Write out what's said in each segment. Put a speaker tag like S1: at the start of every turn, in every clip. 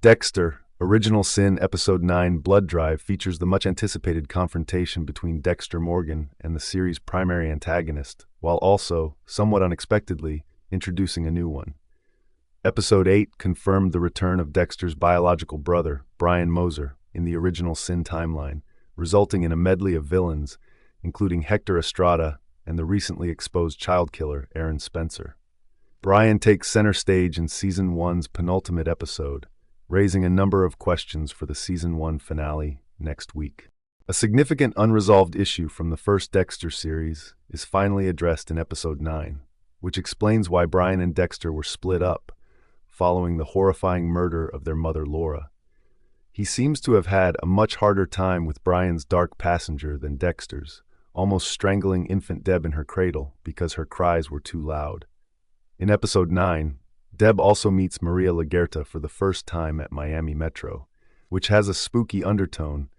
S1: Dexter, Original Sin Episode 9 Blood Drive features the much-anticipated confrontation between Dexter Morgan and the series' primary antagonist, while also, somewhat unexpectedly, introducing a new one. Episode 8 confirmed the return of Dexter's biological brother, Brian Moser, in the Original Sin timeline, resulting in a medley of villains, including Hector Estrada and the recently exposed child killer, Aaron Spencer. Brian takes center stage in Season 1's penultimate episode, raising a number of questions for the Season 1 finale next week. A significant unresolved issue from the first Dexter series is finally addressed in Episode 9, which explains why Brian and Dexter were split up following the horrifying murder of their mother, Laura. He seems to have had a much harder time with Brian's dark passenger than Dexter's, almost strangling infant Deb in her cradle because her cries were too loud. In Episode 9, Deb also meets Maria Lagerta for the first time at Miami Metro, which has a spooky undertone,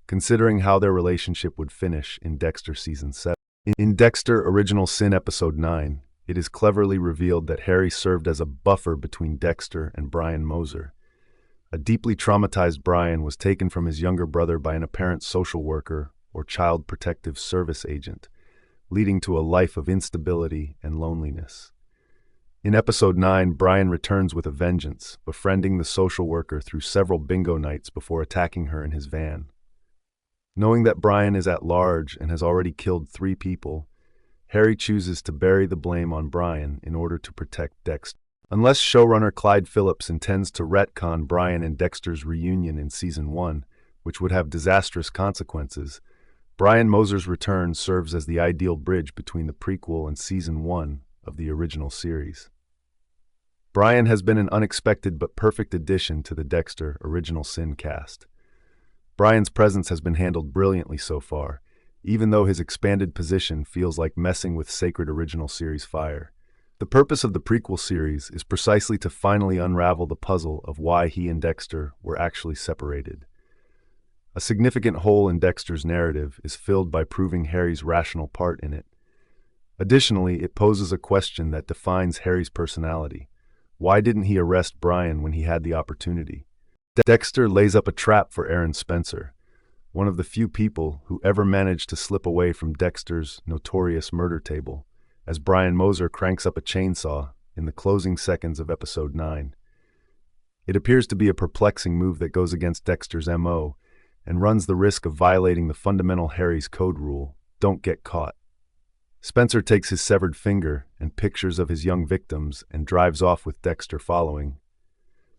S1: considering how their relationship would finish in Dexter Season 7. In Dexter Original Sin Episode 9, it is cleverly revealed that Harry served as a buffer between Dexter and Brian Moser. A deeply traumatized Brian was taken from his younger brother by an apparent social worker or child protective service agent, leading to a life of instability and loneliness. In Episode 9, Brian returns with a vengeance, befriending the social worker through several bingo nights before attacking her in his van. Knowing that Brian is at large and has already killed 3 people, Harry chooses to bury the blame on Brian in order to protect Dexter. Unless showrunner Clyde Phillips intends to retcon Brian and Dexter's reunion in Season 1, which would have disastrous consequences, Brian Moser's return serves as the ideal bridge between the prequel and Season 1 of the original series. Brian has been an unexpected but perfect addition to the Dexter Original Sin cast. Brian's presence has been handled brilliantly so far, even though his expanded position feels like messing with sacred original series fire. The purpose of the prequel series is precisely to finally unravel the puzzle of why he and Dexter were actually separated. A significant hole in Dexter's narrative is filled by proving Harry's rational part in it. Additionally, it poses a question that defines Harry's personality. Why didn't he arrest Brian when he had the opportunity? Dexter lays up a trap for Aaron Spencer, one of the few people who ever managed to slip away from Dexter's notorious murder table, as Brian Moser cranks up a chainsaw in the closing seconds of Episode 9. It appears to be a perplexing move that goes against Dexter's MO and runs the risk of violating the fundamental Harry's code rule, don't get caught. Spencer takes his severed finger and pictures of his young victims and drives off with Dexter following.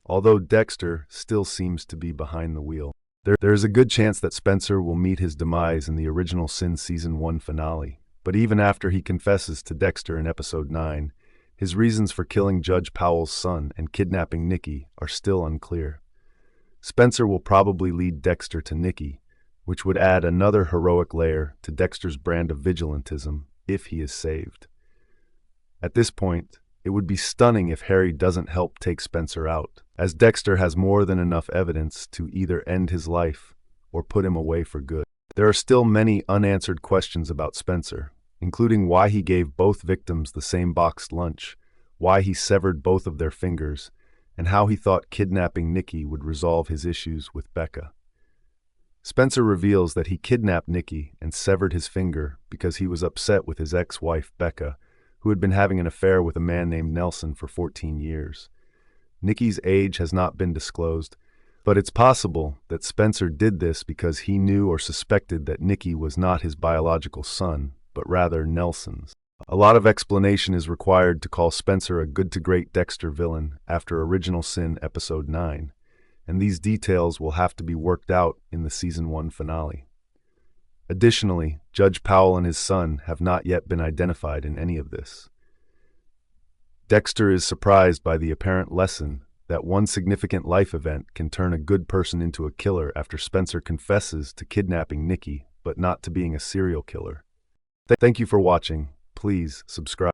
S1: Although Dexter still seems to be behind the wheel, there is a good chance that Spencer will meet his demise in the Original Sin Season 1 finale. But even after he confesses to Dexter in Episode 9, his reasons for killing Judge Powell's son and kidnapping Nikki are still unclear. Spencer will probably lead Dexter to Nikki, which would add another heroic layer to Dexter's brand of vigilantism if he is saved. At this point, it would be stunning if Harry doesn't help take Spencer out, as Dexter has more than enough evidence to either end his life or put him away for good. There are still many unanswered questions about Spencer, including why he gave both victims the same boxed lunch, why he severed both of their fingers, and how he thought kidnapping Nikki would resolve his issues with Becca. Spencer reveals that he kidnapped Nikki and severed his finger because he was upset with his ex-wife, Becca, who had been having an affair with a man named Nelson for 14 years. Nikki's age has not been disclosed, but it's possible that Spencer did this because he knew or suspected that Nikki was not his biological son, but rather Nelson's. A lot of explanation is required to call Spencer a good-to-great Dexter villain after Original Sin Episode 9. And these details will have to be worked out in the Season 1 finale. Additionally, Judge Powell and his son have not yet been identified in any of this. Dexter is surprised by the apparent lesson that one significant life event can turn a good person into a killer after Spencer confesses to kidnapping Nikki, but not to being a serial killer. Thank you for watching. Please subscribe.